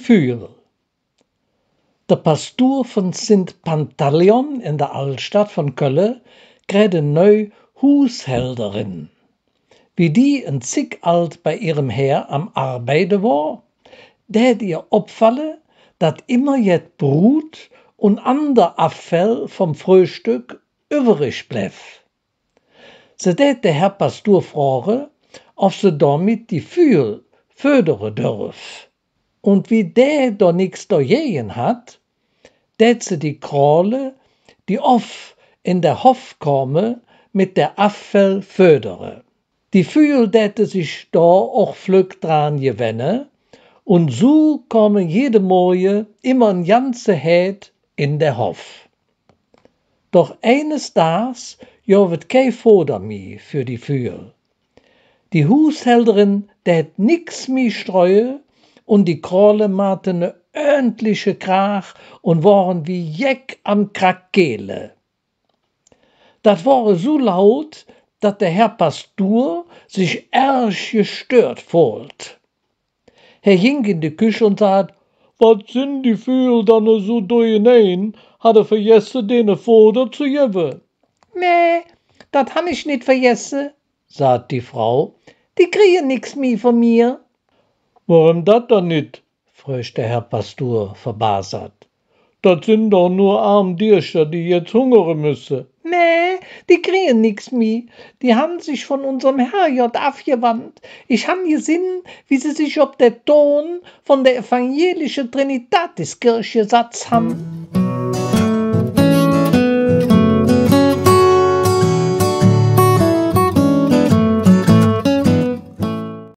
Fühl. Der Pastor von Sint Pantaleon in der Altstadt von Köln kriegt eine neue Hushälterin. Wie die ein Zick alt bei ihrem Herr am Arbeiten war, tät ihr opfalle, dat immer jet Brut und ander Abfall vom Frühstück übrig bleef. Se tät der Herr Pastor fragen, ob se damit die Fühl fördern dürf. Und wie der da nix dagegen hat, tät se die Krale, die oft in der Hof komme, mit der Abfall fördere. Die Fühl täte sich da auch flück dran gewöhnen, und so komme jede Morgen immer ein ganze Heid in der Hof. Doch eines Tages jovet kei Futter mehr für die Fühl. Die Hushälterin tät nix mehr streuen und die Krale maten ne ordentliche Krach und waren wie Jeck am Krakeele. Dat war so laut, dat der Herr Pastor sich erg gestört fühlt. Er ging in die Küche und sagt, wat sind die Fühl dann so durcheinander, hat er vergessen, denen Futter zu geben? Nee, dat han ich nicht vergessen, sagt die Frau, die kriegen nix mehr von mir. Warum dat dann nicht? Fragt der Herr Pastor verbasert. Dat sind doch nur arm Dirscher, die jetzt hungern müssen. Nee, die kriegen nix mehr. Die haben sich von unserem Herrgott abgewandt. Ich han gesehen, wie sie sich ob der Ton von der evangelischen Trinitatiskirche gesetzt haben.